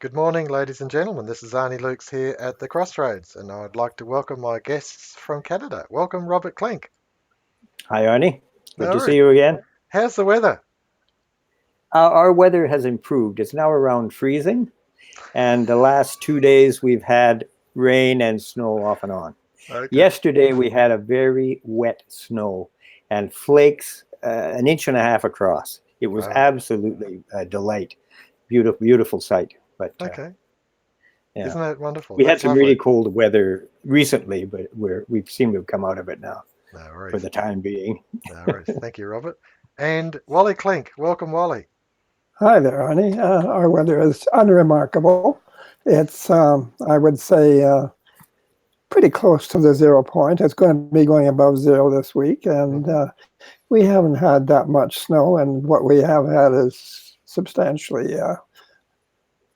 Good morning, ladies and gentlemen. This is Arnis Luks here at the Crossroads, and I'd like to welcome my guests from Canada. Welcome, Robert Klinck. Hi, Arnie. Good All to right. see you again. How's the weather? Our weather has improved. It's now around freezing, and the last 2 days we've had rain and snow off and on. Okay. Yesterday we had a very wet snow and flakes an inch and a half across. It was Wow. absolutely a delight. Beautiful, beautiful sight. But Okay. yeah, Isn't that wonderful? we had That's some lovely. really cold weather recently, but we seem to have come out of it now No for worries. the time being. No worries. Thank you, Robert. And Wally Klinck. Welcome, Wally. Hi there, Arnie. Our weather is unremarkable. It's, I would say, pretty close to the 0 point. It's going to be going above zero this week, and Hmm. we haven't had that much snow, and what we have had is substantially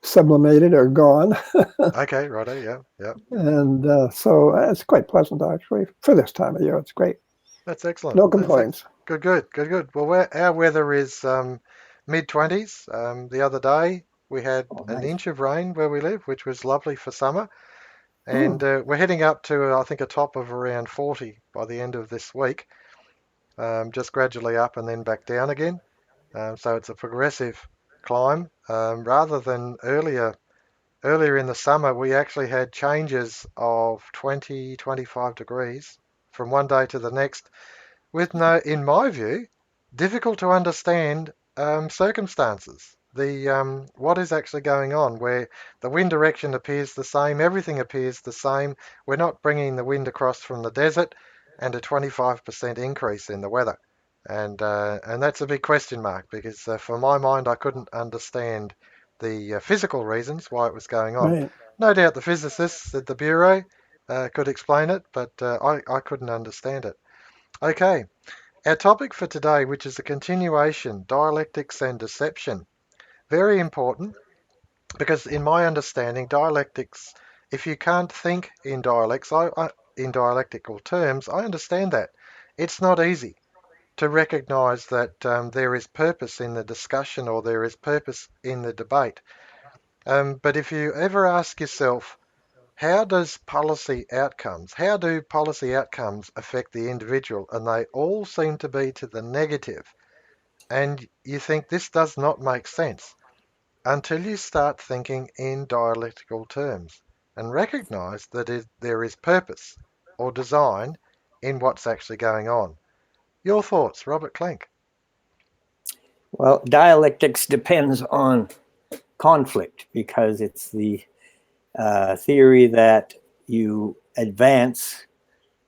sublimated or gone. Okay, righto. Yeah, yeah. And so it's quite pleasant, actually, for this time of year. It's great. That's excellent. No complaints. Good, good, good, good. Well, our weather is mid-20s. The other day we had Oh, an nice. inch of rain where we live, which was lovely for summer. And Hmm. we're heading up to, I think, a top of around 40 by the end of this week, just gradually up and then back down again. So it's a progressive climb. Rather than earlier in the summer, we actually had changes of 20, 25 degrees from one day to the next, with no, in my view, difficult to understand circumstances. The what is actually going on, where the wind direction appears the same, everything appears the same. We're not bringing the wind across from the desert, and a 25% increase in the weather, and that's a big question mark because for my mind, I couldn't understand the physical reasons why it was going on. Right. No doubt the physicists at the bureau could explain it, but I couldn't understand it. Okay. Our topic for today, which is a continuation, dialectics and deception, very important because, in my understanding, dialectics, if you can't think in in dialectical terms, I understand that. It's not easy to recognize that there is purpose in the discussion or there is purpose in the debate. But if you ever ask yourself, how do policy outcomes affect the individual? And they all seem to be to the negative. And you think this does not make sense until you start thinking in dialectical terms and recognize that there is purpose or design in what's actually going on. Your thoughts, Robert Klinck? Well, dialectics depends on conflict because it's the theory that you advance,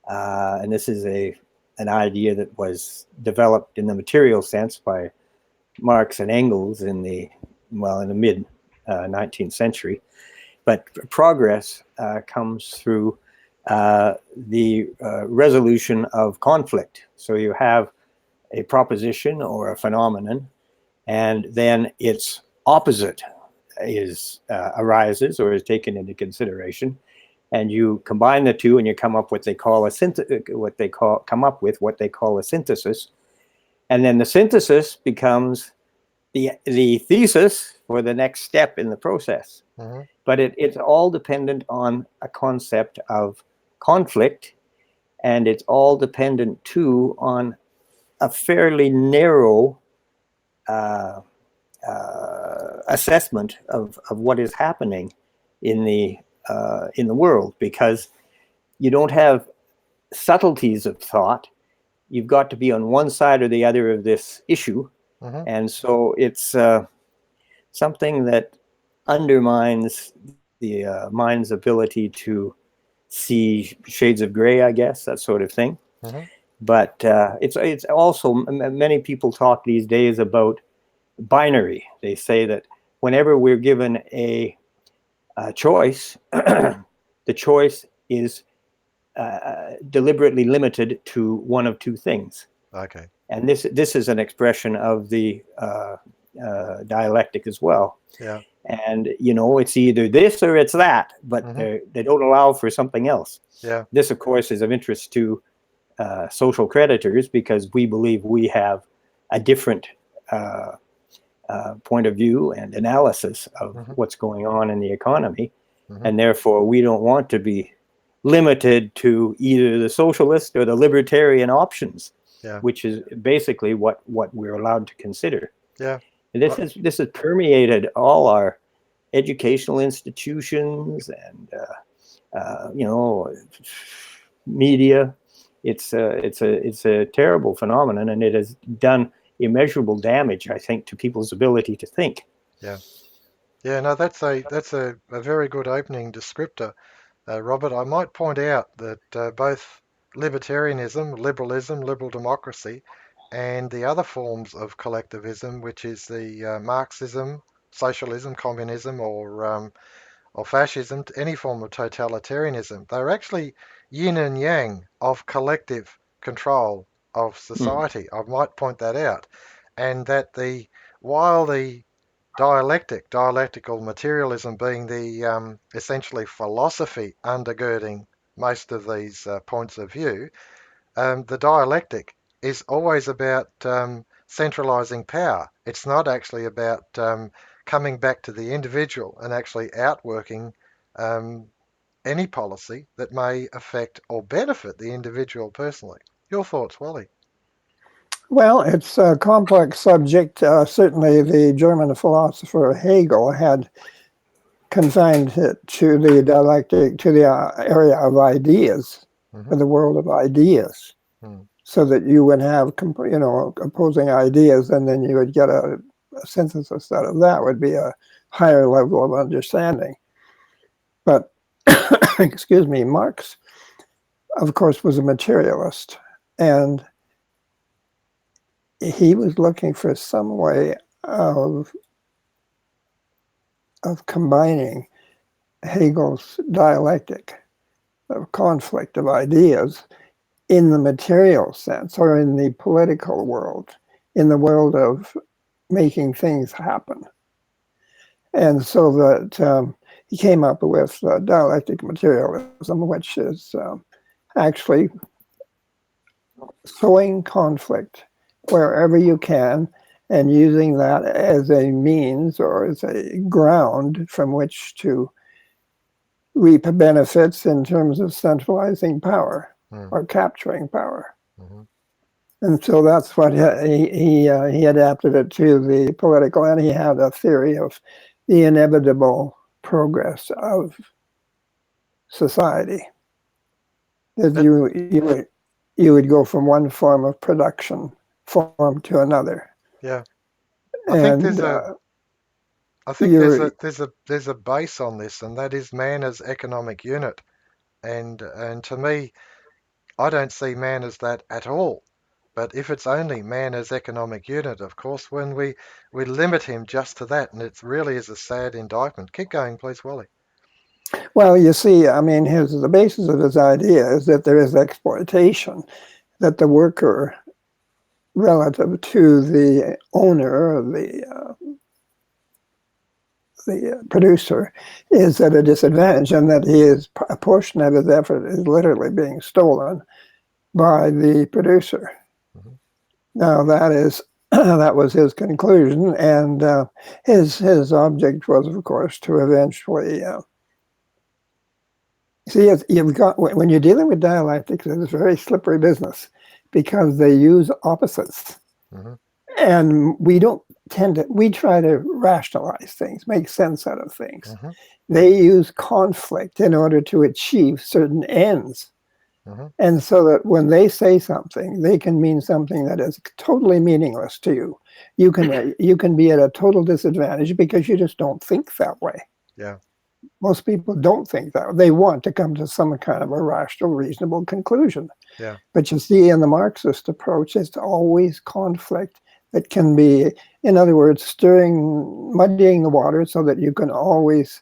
and this is an idea that was developed in the material sense by Marx and Engels in the mid 19th century. But progress comes through the resolution of conflict. So you have a proposition or a phenomenon, and then its opposite arises or is taken into consideration, and you combine the two, and you come up with what they call a synthesis, and then the synthesis becomes the thesis for the next step in the process. Hmm. But it's all dependent on a concept of conflict, and it's all dependent too on a fairly narrow assessment of what is happening in the world, because you don't have subtleties of thought. You've got to be on one side or the other of this issue, Hmm. and so it's something that undermines the mind's ability to see shades of gray, I guess, that sort of thing. Hmm. But it's also, many people talk these days about binary. They say that whenever we're given a choice, the choice is deliberately limited to one of two things. Okay. And this is an expression of the dialectic as well. Yeah. And it's either this or it's that, but Hmm. they don't allow for something else. Yeah. This, of course, is of interest to social creditors because we believe we have a different point of view and analysis of Mhm. what's going on in the economy. Mhm. And therefore, we don't want to be limited to either the socialist or the libertarian options, Yeah. which is basically what we're allowed to consider. Yeah. And this has permeated all our educational institutions and media. It's a terrible phenomenon, and it has done immeasurable damage, I think, to people's ability to think. Yeah. Yeah. No, that's a very good opening descriptor, Robert. I might point out that both libertarianism, liberalism, liberal democracy, and the other forms of collectivism, which is the Marxism, socialism, communism, or fascism, any form of totalitarianism, they're actually yin and yang of collective control of society. I might point that out. And that while the dialectical materialism being the essentially philosophy undergirding most of these points of view, the dialectic is always about centralizing power. It's not actually about coming back to the individual and actually outworking um, any policy that may affect or benefit the individual personally. Your thoughts, Wally? Well, it's a complex subject. Certainly, the German philosopher Hegel had confined it to the dialectic, to the area of ideas, Mm-hmm. the world of ideas, so that you would have, opposing ideas, and then you would get a synthesis out of that would be a higher level of understanding. But, excuse me, Marx, of course, was a materialist, and he was looking for some way of combining Hegel's dialectic of conflict of ideas in the material sense, or in the political world, in the world of making things happen. And so that he came up with dialectic materialism, which is actually sowing conflict wherever you can, and using that as a means or as a ground from which to reap benefits in terms of centralizing power or capturing power. Mm-hmm. And so that's what he adapted it to the political, and he had a theory of the inevitable progress of society. That you would go from one form of production form to another. Yeah, I think there's a base on this, and that is man as economic unit. And to me, I don't see man as that at all. But if it's only man as economic unit, of course, when we limit him just to that, and it really is a sad indictment. Keep going, please, Wally. Well, you see, I mean, the basis of his idea is that there is exploitation, that the worker, relative to the owner of the producer, is at a disadvantage, and that a portion of his effort is literally being stolen by the producer. Mm-hmm. Now that was his conclusion, and his object was, of course, to eventually see, when you're dealing with dialectics, it's a very slippery business because they use opposites. Mm-hmm. And we try to rationalize things, make sense out of things. Mm-hmm. They use conflict in order to achieve certain ends. Mm-hmm. And so that when they say something, they can mean something that is totally meaningless to you. You can be at a total disadvantage because you just don't think that way. Yeah. Most people don't think that. They want to come to some kind of a rational, reasonable conclusion. Yeah. But you see, in the Marxist approach, it's always conflict that can be, in other words, muddying the water so that you can always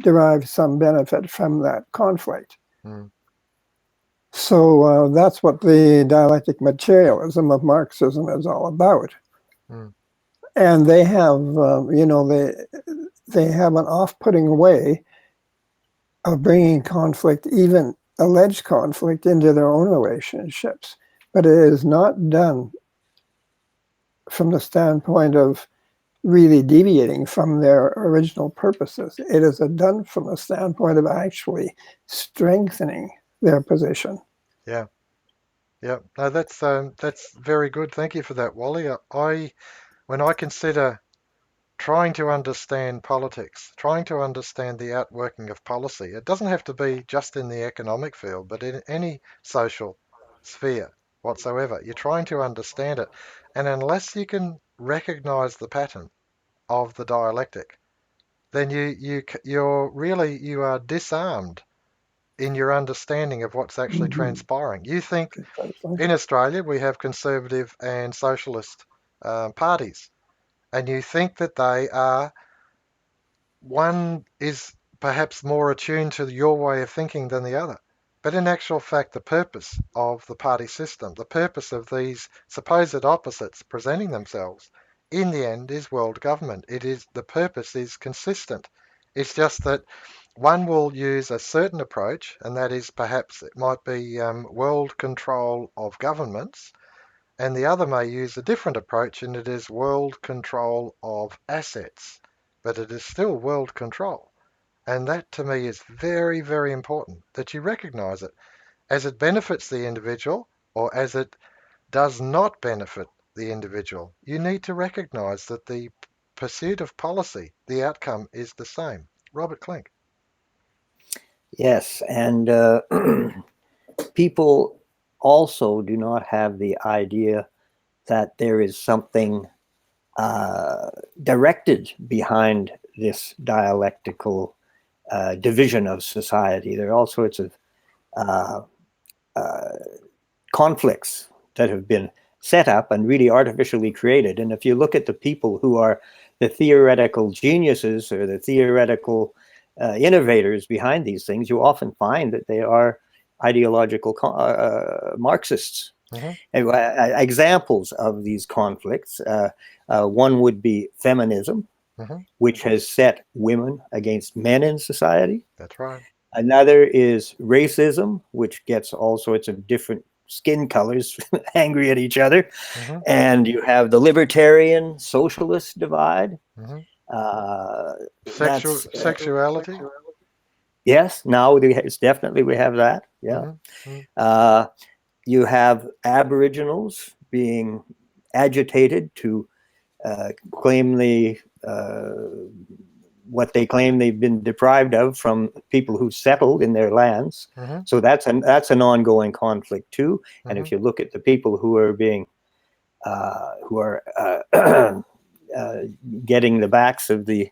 derive some benefit from that conflict. Mm. So that's what the dialectic materialism of Marxism is all about. Mm. And they have, they have an off-putting way of bringing conflict, even alleged conflict, into their own relationships. But it is not done from the standpoint of really deviating from their original purposes. It is done from a standpoint of actually strengthening their position. Yeah. Yeah. No, that's very good. Thank you for that, Wally. When I consider trying to understand politics, trying to understand the outworking of policy, it doesn't have to be just in the economic field, but in any social sphere whatsoever. You're trying to understand it, and unless you can recognize the pattern of the dialectic, then you are disarmed in your understanding of what's actually transpiring. You think in Australia we have conservative and socialist parties, and you think that they are one is perhaps more attuned to your way of thinking than the other. But in actual fact, the purpose of the party system, the purpose of these supposed opposites presenting themselves, in the end is world government. The purpose is consistent. It's just that one will use a certain approach, and that is perhaps it might be world control of governments, and the other may use a different approach, and it is world control of assets. But it is still world control. And that to me is very, very important that you recognize it as it benefits the individual or as it does not benefit the individual. You need to recognize that the pursuit of policy, the outcome is the same. Robert Klinck. Yes, and people also do not have the idea that there is something directed behind this dialectical division of society. There are all sorts of conflicts that have been set up and really artificially created. And if you look at the people who are the theoretical geniuses or the theoretical innovators behind these things, you often find that they are ideological Marxists. Examples of these conflicts, one would be feminism, which has set women against men in society. That's right. Another is racism, which gets all sorts of different skin colors angry at each other. And you have the libertarian socialist divide. Sexuality. Yes, now it's definitely we have that. Yeah. You have Aboriginals being agitated to claim what they claim they've been deprived of from people who settled in their lands. So that's an ongoing conflict too. And if you look at the people who are being getting the backs of the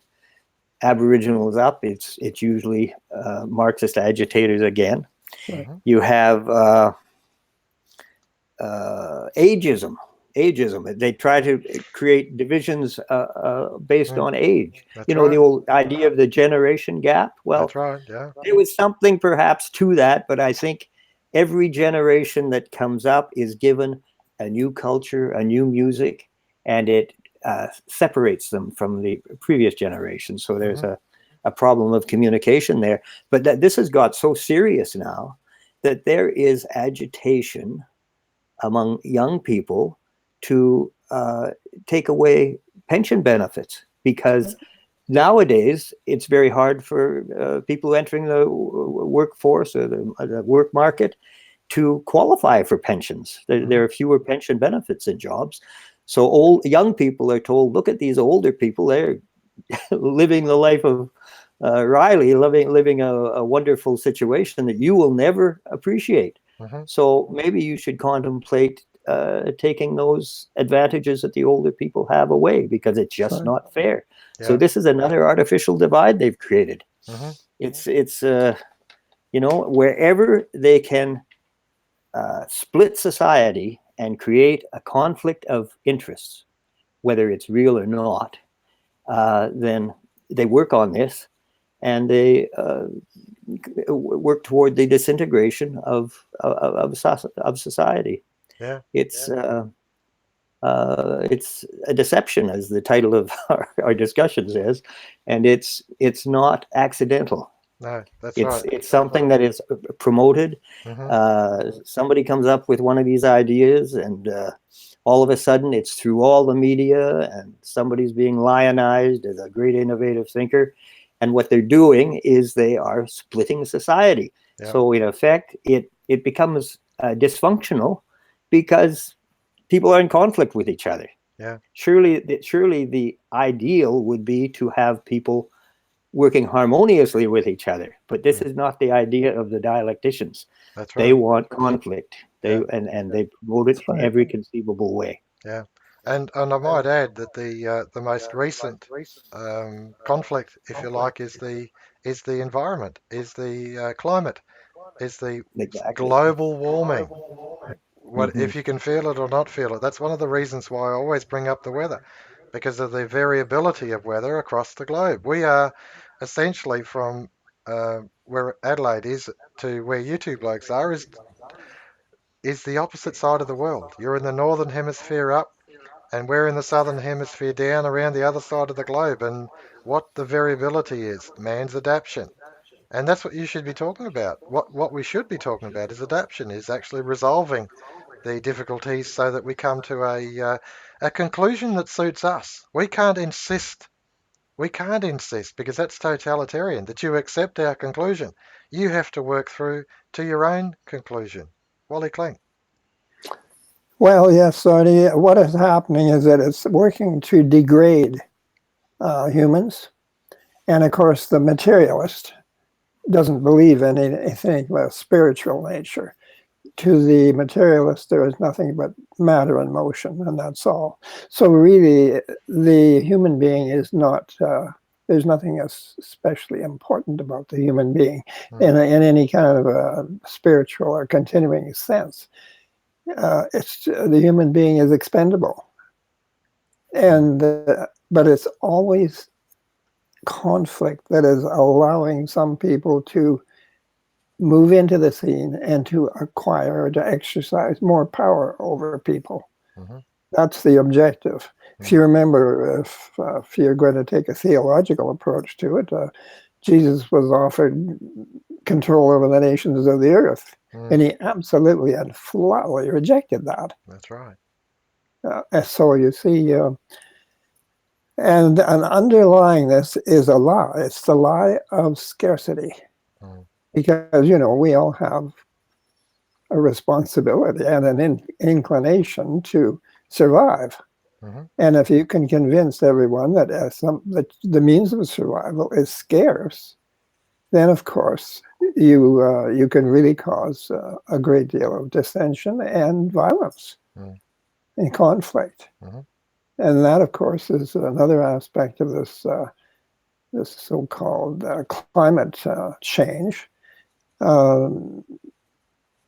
Aboriginals up, it's usually Marxist agitators again. You have ageism. They try to create divisions based on age. That's the old idea of the generation gap. Well, that's right. Yeah. There was something perhaps to that, but I think every generation that comes up is given a new culture, a new music, and it separates them from the previous generation. So there's a problem of communication there. But this has got so serious now that there is agitation among young people to take away pension benefits, because nowadays it's very hard for people entering the workforce or the work market to qualify for pensions. There are fewer pension benefits in jobs. So young people are told, look at these older people, they're living the life of Riley, living a wonderful situation that you will never appreciate. So maybe you should contemplate taking those advantages that the older people have away, because it's just not fair. Yeah. So this is another artificial divide they've created. It's wherever they can split society and create a conflict of interests, whether it's real or not, then they work on this, and they work toward the disintegration of society. Yeah. It's a deception, as the title of our discussion says, and it's not accidental. No, that's right. It's something that is promoted. Somebody comes up with one of these ideas, and all of a sudden it's through all the media and somebody's being lionized as a great innovative thinker. And what they're doing is they are splitting society. Yeah. So in effect, it becomes dysfunctional because people are in conflict with each other. Yeah. Surely the ideal would be to have people working harmoniously with each other. But this is not the idea of the dialecticians. That's They right. want conflict. They Yeah. and they promote it That's in right. every conceivable way. Yeah. And I might add that the most recent conflict, if you like, is the environment, is the climate, is the Exactly. global warming. What Mhm. if you can feel it or not feel it? That's one of the reasons why I always bring up the weather, because of the variability of weather across the globe. We are essentially from where Adelaide is to where you two blokes are is the opposite side of the world. You're in the northern hemisphere up, and we're in the southern hemisphere down around the other side of the globe. And what the variability is, man's adaptation. And that's what you should be talking about. What we should be talking about is adaptation, is actually resolving the difficulties so that we come to a conclusion that suits us. We can't insist because that's totalitarian that you accept our conclusion. You have to work through to your own conclusion. Wally Klinck. Well, yes, Arnie, what is happening is that it's working to degrade humans. And of course, the materialist doesn't believe in anything of a spiritual nature. To the materialist, there is nothing but matter and motion, and that's all. So really, the human being is not, there's nothing especially important about the human being in any kind of a spiritual or continuing sense. It's the human being is expendable, and but it's always conflict that is allowing some people to move into the scene and to acquire or to exercise more power over people. Mm-hmm. That's the objective. Mm-hmm. If you remember, if you're going to take a theological approach to it, Jesus was offered control over the nations of the earth, and he absolutely and flatly rejected that. That's right. So you see, and underlying this is a lie. It's the lie of scarcity. Because, we all have a responsibility and an inclination to survive. And if you can convince everyone that that the means of survival is scarce, then of course you can really cause a great deal of dissension and violence and conflict. And that, of course, is another aspect of this this so-called climate change.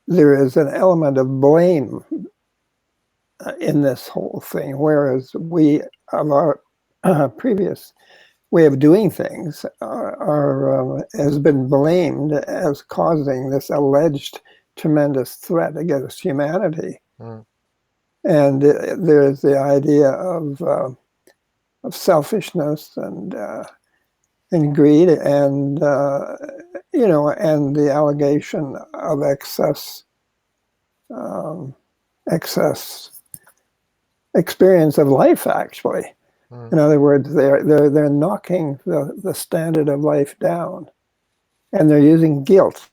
There is an element of blame in this whole thing, whereas we, of our previous way of doing things, has been blamed as causing this alleged tremendous threat against humanity. And there's the idea of selfishness and greed, and and the allegation of excess experience of life. Actually, in other words, they're knocking the standard of life down, and they're using guilt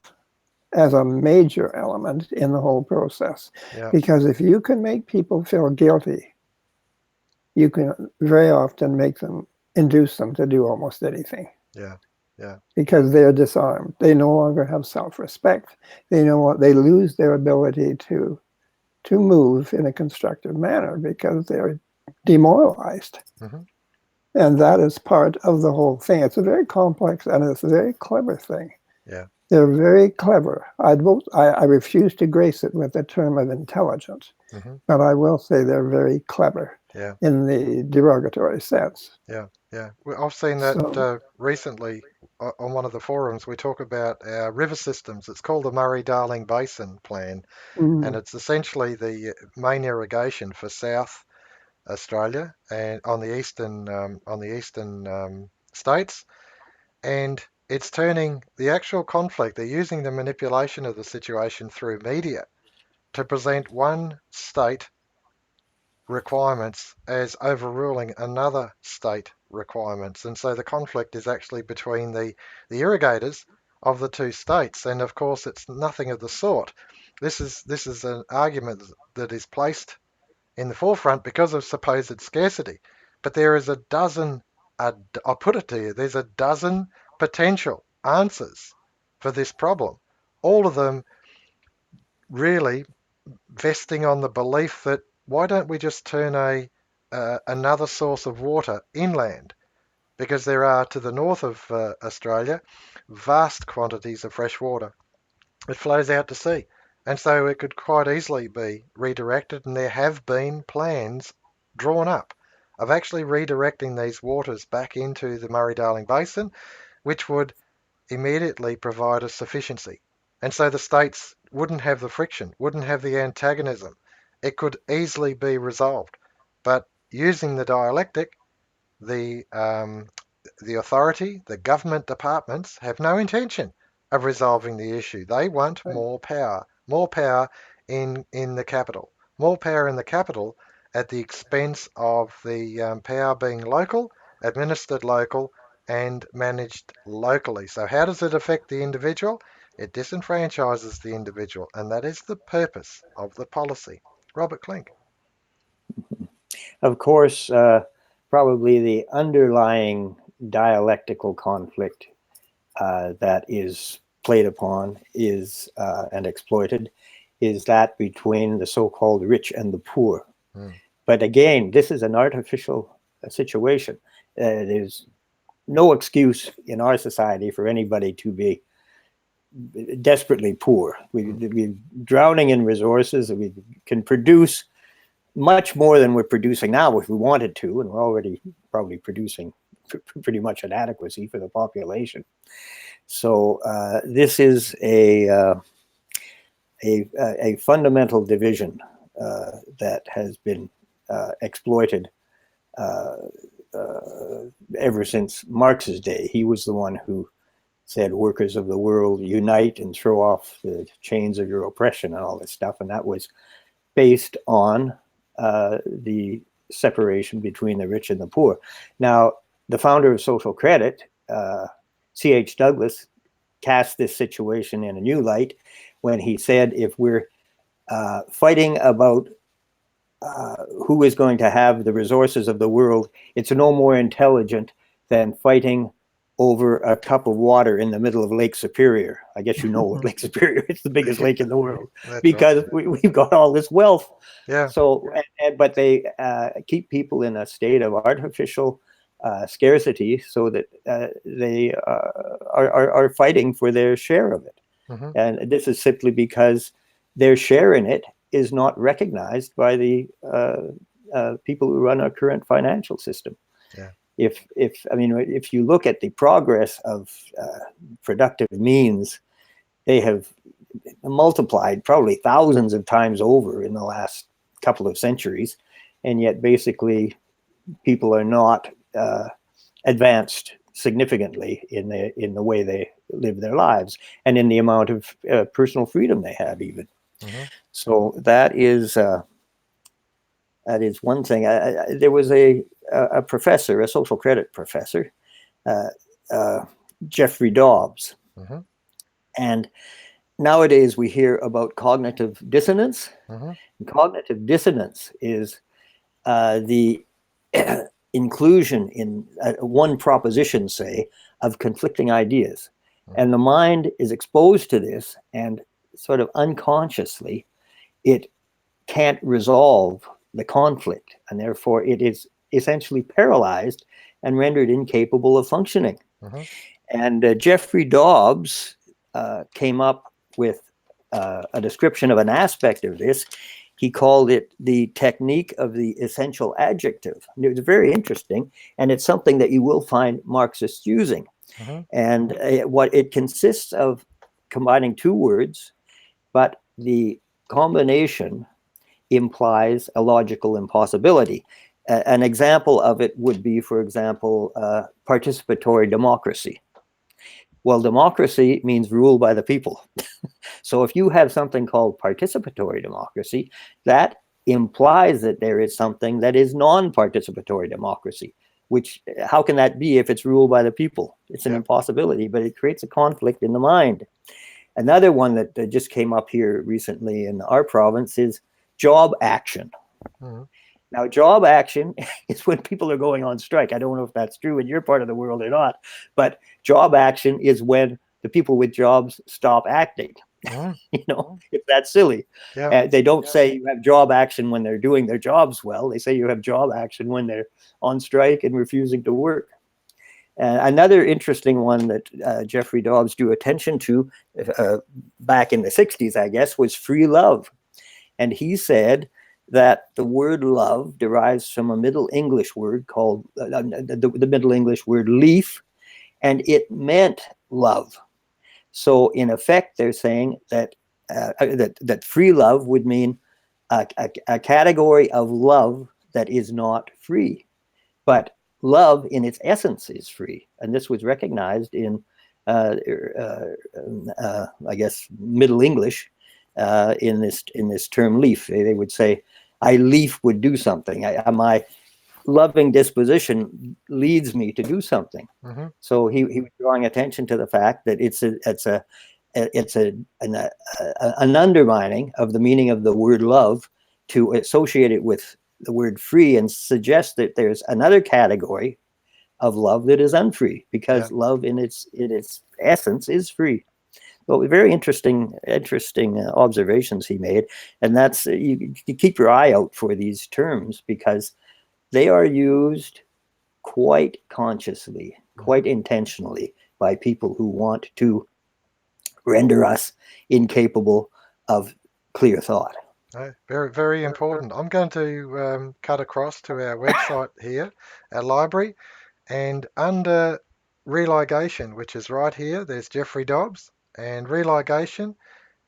as a major element in the whole process. Because if you can make people feel guilty, you can very often induce them to do almost anything. Because they're disarmed. They no longer have self-respect. They lose their ability to move in a constructive manner because they're demoralized. And that is part of the whole thing. It's a very complex and it's a very clever thing. They're very clever. I refuse to grace it with the term of intelligence, but I will say they're very clever in the derogatory sense. Well, I've seen that recently on one of the forums. We talk about our river systems. It's called the Murray-Darling Basin Plan, and it's essentially the main irrigation for South Australia and on the eastern states, and it's turning the actual conflict. They're using the manipulation of the situation through media to present one state requirements as overruling another state requirements. And so the conflict is actually between the irrigators of the two states. And of course, it's nothing of the sort. This is an argument that is placed in the forefront because of supposed scarcity. But there is a dozen, I'll put it to you, there's a dozen potential answers for this problem. All of them really vesting on the belief that why don't we just turn another source of water inland? Because there are to the north of Australia vast quantities of fresh water. It flows out to sea. And so it could quite easily be redirected, and there have been plans drawn up of actually redirecting these waters back into the Murray-Darling Basin, which would immediately provide a sufficiency. And so the states wouldn't have the friction, wouldn't have the antagonism. It could easily be resolved. But using the dialectic, the authority, the government departments have no intention of resolving the issue. They want more power in the capital, more power in the capital at the expense of the power being local, administered local, and managed locally. So how does it affect the individual? It disenfranchises the individual, and that is the purpose of the policy. Robert Klinck. Of course, probably the underlying dialectical conflict that is played upon is and exploited is that between the so-called rich and the poor. But again, this is an artificial situation. There's no excuse in our society for anybody to be desperately poor. We're drowning in resources. We can produce much more than we're producing now if we wanted to, and we're already probably producing pretty much an adequacy for the population. So this is a fundamental division that has been exploited ever since Marx's day. He was the one who said, "Workers of the world, unite and throw off the chains of your oppression," and all this stuff. And that was based on the separation between the rich and the poor. Now, the founder of social credit, C.H. Douglas, cast this situation in a new light when he said, if we're fighting about who is going to have the resources of the world, it's no more intelligent than fighting over a cup of water in the middle of Lake Superior. I guess you know what Lake Superior is, the biggest lake in the world, because right. we've got all this wealth. Yeah. So, but they keep people in a state of artificial scarcity so that they are fighting for their share of it. And this is simply because their share in it is not recognized by the people who run our current financial system. Yeah. If you look at the progress of productive means, they have multiplied probably thousands of times over in the last couple of centuries, and yet basically people are not advanced significantly in the way they live their lives and in the amount of personal freedom they have even. So that is one thing. There was a professor, a social credit professor, Jeffrey Dobbs. And nowadays we hear about cognitive dissonance. And cognitive dissonance is the inclusion in one proposition, say, of conflicting ideas. And the mind is exposed to this, and sort of unconsciously, it can't resolve the conflict, and therefore it is essentially paralyzed and rendered incapable of functioning. And Jeffrey Dobbs came up with a description of an aspect of this. He called it the technique of the essential adjective. And it was very interesting, and it's something that you will find Marxists using. And what it consists of combining two words, but the combination implies a logical impossibility. An example of it would be, for example, participatory democracy. Well, democracy means rule by the people. So if you have something called participatory democracy, that implies that there is something that is non-participatory democracy, which, how can that be if it's ruled by the people? It's an impossibility, but it creates a conflict in the mind. Another one that just came up here recently in our province is job action. Mhm. Now, job action is when people are going on strike. I don't know if that's true in your part of the world or not, but job action is when the people with jobs stop acting. Mhm. It's that silly. Yeah. They don't say you have job action when they're doing their jobs well. They say you have job action when they're on strike and refusing to work. Another interesting one that Jeffrey Dobbs drew attention to back in the 60s, I guess, was free love. And he said that the word love derives from a Middle English word called the Middle English word leaf, and it meant love. So in effect, they're saying that that free love would mean a category of love that is not free, but love in its essence is free, and this was recognized in, I guess, Middle English in this term leaf. They would say, "I leaf would do something. My loving disposition leads me to do something." Mm-hmm. So he was drawing attention to the fact that it's an undermining of the meaning of the word love to associate it with the word free and suggest that there's another category of love that is unfree, because love in its essence is free. So very interesting observations he made, and that's you keep your eye out for these terms because they are used quite consciously, quite intentionally by people who want to render us incapable of clear thought. Very, very important. I'm going to cut across to our website here, our library, and under religation, which is right here, there's Jeffrey Dobbs and religation,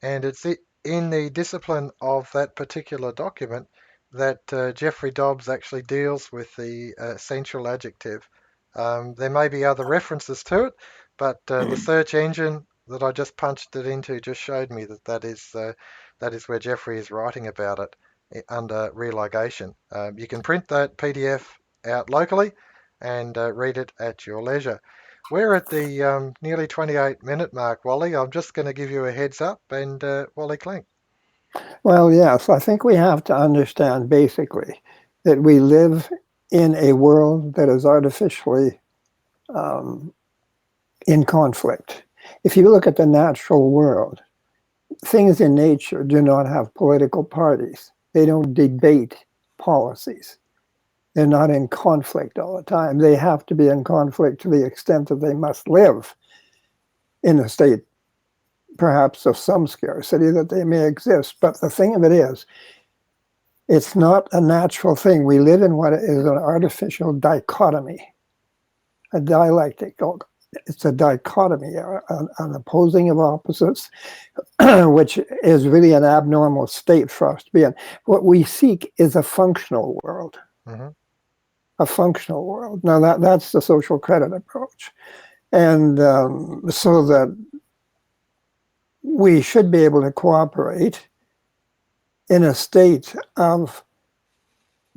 and it's in the discipline of that particular document that Jeffrey Dobbs actually deals with the essential adjective. There may be other references to it, but the search engine that I just punched it into just showed me that is where Jeffrey is writing about it under religation. You can print that PDF out locally and read it at your leisure. We're at the nearly 28-minute mark, Wally. I'm just going to give you a heads up, and Wally Klinck. Well, yes, I think we have to understand basically that we live in a world that is artificially in conflict. If you look at the natural world, things in nature do not have political parties. They don't debate policies. They're not in conflict all the time. They have to be in conflict to the extent that they must live in a state, perhaps of some scarcity, that they may exist. But the thing of it is, it's not a natural thing. We live in what is an artificial dichotomy, a dialectic. It's a dichotomy, an opposing of opposites, which is really an abnormal state for us to be in. What we seek is a functional world. Mm-hmm. A functional world. Now that's the social credit approach. And so that we should be able to cooperate in a state of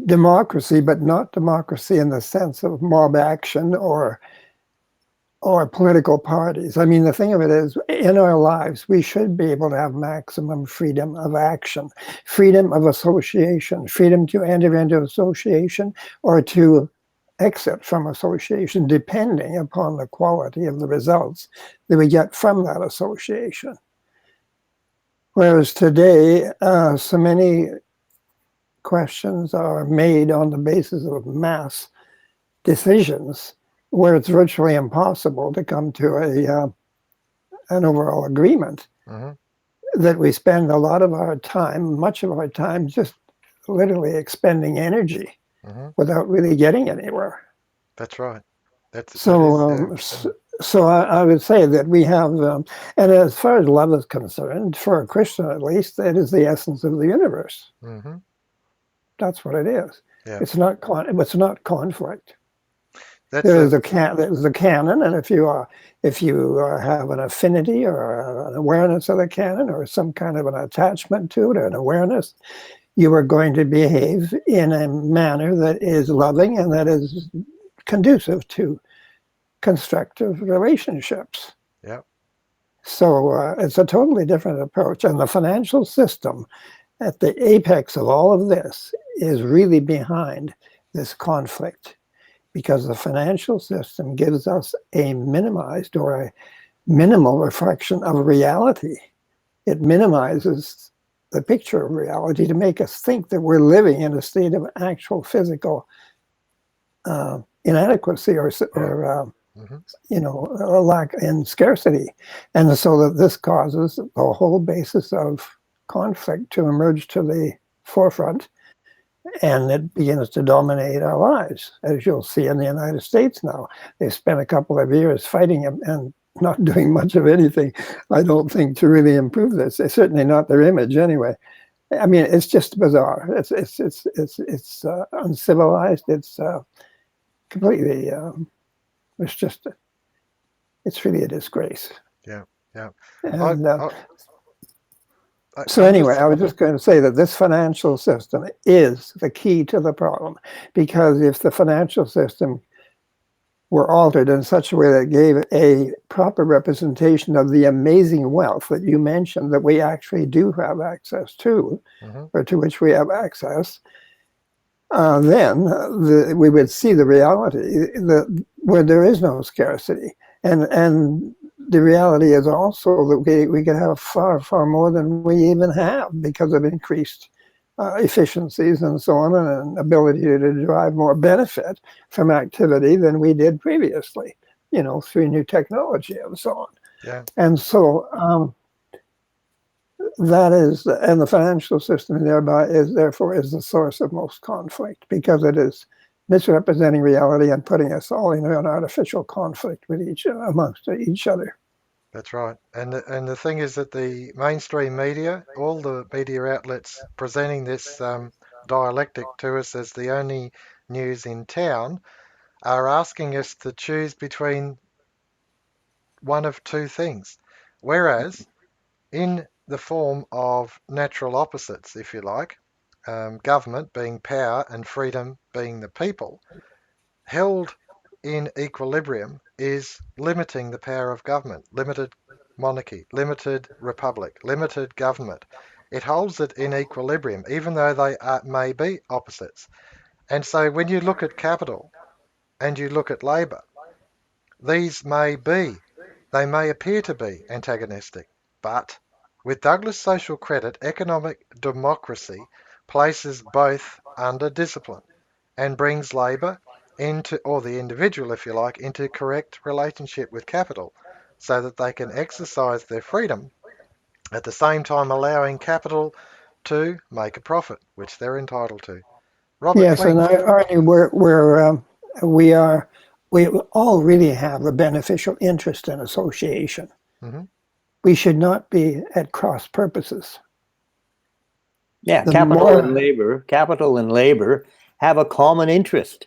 democracy, but not democracy in the sense of mob action or political parties. I mean, the thing of it is, in our lives, we should be able to have maximum freedom of action, freedom of association, freedom to enter into association or to exit from association, depending upon the quality of the results that we get from that association. Whereas today, so many questions are made on the basis of mass decisions, where it's virtually impossible to come to an overall agreement. Mm-hmm. That we spend a lot of our time, much of our time, just literally expending energy without really getting anywhere. That's right. So I would say that we have, and as far as love is concerned, for a Christian at least, it is the essence of the universe. Mm-hmm. That's what it is. Yeah. It's not conflict. There's a canon, and if you have an affinity or an awareness of the canon or some kind of an attachment to it, an awareness, you are going to behave in a manner that is loving and that is conducive to constructive relationships. Yeah. So it's a totally different approach. And the financial system at the apex of all of this is really behind this conflict, because the financial system gives us a minimized or a minimal reflection of reality. It minimizes the picture of reality to make us think that we're living in a state of actual physical inadequacy or a lack in scarcity. And so that this causes the whole basis of conflict to emerge to the forefront, and it begins to dominate our lives, as you'll see in the United States now. They spent a couple of years fighting and not doing much of anything, I don't think, to really improve this. It's certainly not their image anyway. I mean, it's just bizarre. It's uncivilized. It's completely. It's really a disgrace. Yeah. And so anyway, I was just going to say that this financial system is the key to the problem, because if the financial system were altered in such a way that gave a proper representation of the amazing wealth that you mentioned that we actually do have access to, or to which we have access, then we would see the reality where there is no scarcity. And the reality is also that we can have far, far more than we even have because of increased efficiencies and so on, and ability to derive more benefit from activity than we did previously, through new technology and so on. Yeah. And so that is, and the financial system therefore is the source of most conflict, because it is misrepresenting reality and putting us all in an artificial conflict with amongst each other. That's right. And the thing is that the mainstream media, all the media outlets presenting this dialectic to us as the only news in town, are asking us to choose between one of two things. Whereas in the form of natural opposites, if you like, government being power and freedom being the people, held in equilibrium is limiting the power of government, limited monarchy, limited republic, limited government. It holds it in equilibrium, even though they may be opposites. And so when you look at capital and you look at labour, these may appear to be antagonistic, but with Douglas' social credit, economic democracy places both under discipline and brings labour into, or the individual, if you like, into correct relationship with capital, so that they can exercise their freedom at the same time allowing capital to make a profit, which they're entitled to. Robert Yes, Klinck. and Arnie, we all really have a beneficial interest in association. We should not be at cross purposes. Yeah, capital and labor have a common interest.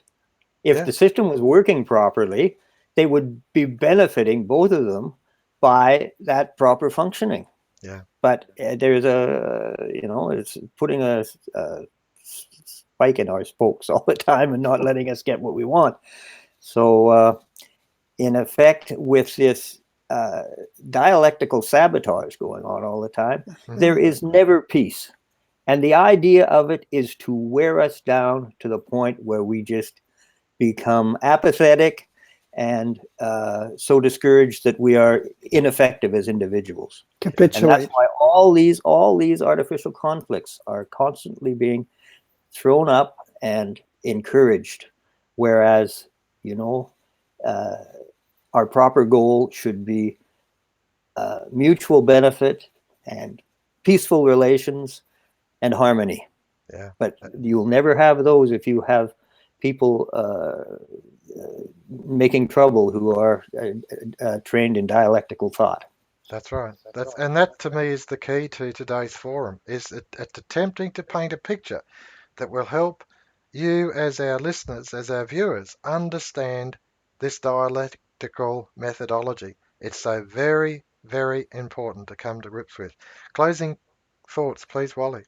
If the system was working properly, they would be benefiting, both of them, by that proper functioning. Yeah. But there's it's putting a spike in our spokes all the time and not letting us get what we want. So in effect, with this dialectical sabotage going on all the time, there is never peace. And the idea of it is to wear us down to the point where we just become apathetic and so discouraged that we are ineffective as individuals. Capitulate. And that's why all these artificial conflicts are constantly being thrown up and encouraged, whereas our proper goal should be mutual benefit and peaceful relations and harmony. Yeah. But you'll never have those if you have people making trouble who are trained in dialectical thought. That's right. That to me is the key to today's forum, is at attempting to paint a picture that will help you as our listeners, as our viewers, understand this dialectical methodology. It's so very, very important to come to grips with. Closing thoughts, please, Wally.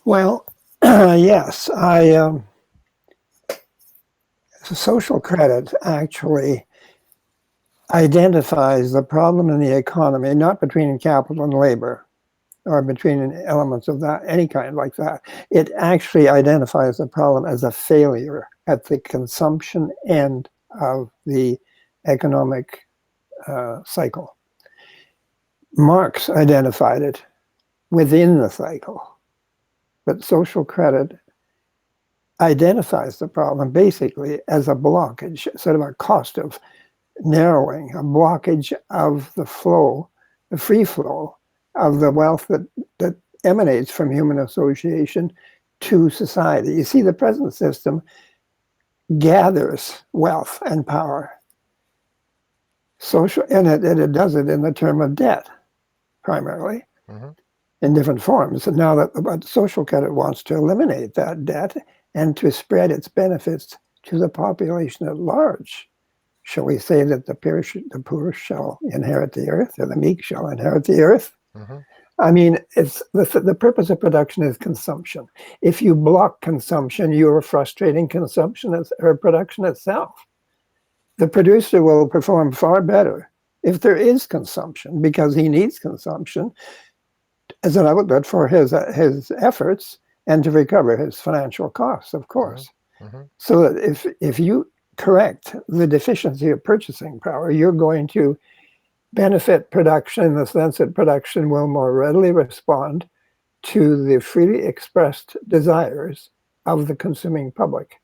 Well, yes, social credit actually identifies the problem in the economy, not between capital and labor or between elements of that, any kind like that. It actually identifies the problem as a failure at the consumption end of the economic cycle. Marx identified it within the cycle, but social credit identifies the problem basically as a blockage, sort of a cost of narrowing, a blockage of the flow, the free flow of the wealth that emanates from human association to society. You see, the present system gathers wealth and power. Social, and it does it in the term of debt, primarily, in different forms. And now that social credit wants to eliminate that debt and to spread its benefits to the population at large. Shall we say that the poor shall inherit the earth, or the meek shall inherit the earth? I mean, it's the purpose of production is consumption. If you block consumption, you're frustrating consumption or production itself. The producer will perform far better if there is consumption, because he needs consumption as an outlet for his efforts and to recover his financial costs, of course. So that if you correct the deficiency of purchasing power, you're going to benefit production in the sense that production will more readily respond to the freely expressed desires of the consuming public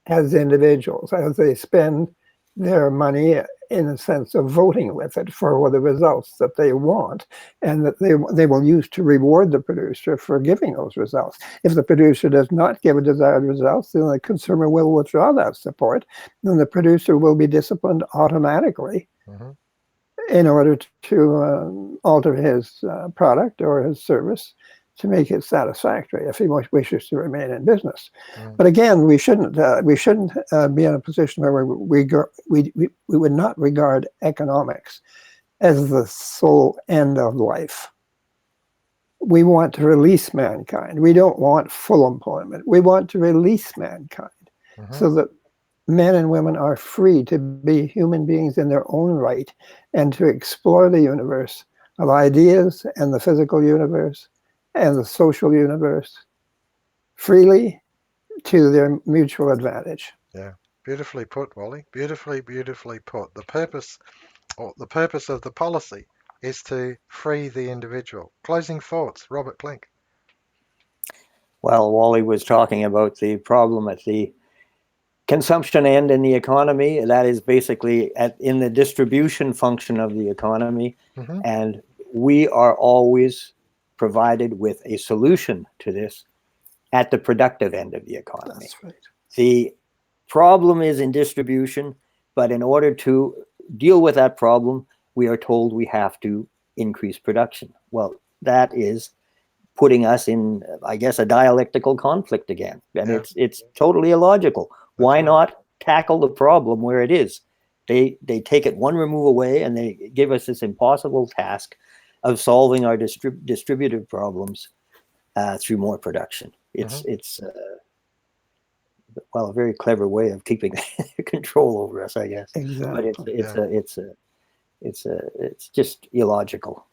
as individuals, as they spend their money in a sense of voting with it for the results that they want, and that they will use to reward the producer for giving those results. If the producer does not give a desired result, then the consumer will withdraw that support, then the producer will be disciplined automatically in order to alter his product or his service to make it satisfactory if he wishes to remain in business. But again, we shouldn't be in a position where we would not regard economics as the sole end of life. We want to release mankind. We don't want full employment. We want to release mankind so that men and women are free to be human beings in their own right and to explore the universe of ideas and the physical universe and the social universe freely to their mutual advantage. Yeah, beautifully put, Wally. Beautifully, beautifully put. The purpose of the policy is to free the individual. Closing thoughts, Robert Klinck. Well, Wally was talking about the problem at the consumption end in the economy. That is basically in the distribution function of the economy. And we are always provided with a solution to this at the productive end of the economy. That's right. The problem is in distribution, but in order to deal with that problem, we are told we have to increase production. Well, that is putting us in, I guess, a dialectical conflict again. And it's totally illogical. Why not tackle the problem where it is? They take it one remove away and they give us this impossible task of solving our distributive problems through more production. It's a very clever way of keeping control over us, I guess. Exactly. But it's just illogical.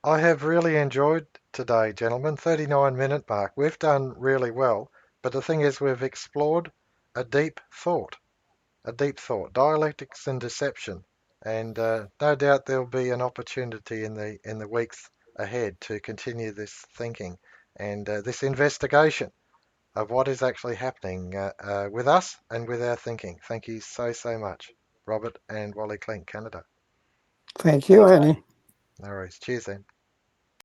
I have really enjoyed today, gentlemen. 39-minute mark. We've done really well, but the thing is, we've explored a deep thought, dialectics and deception, and no doubt there'll be an opportunity in the weeks ahead to continue this thinking and this investigation of what is actually happening with us and with our thinking. Thank you so much, Robert and Wally Klinck, Canada. Thank you, Annie. No worries. Cheers then.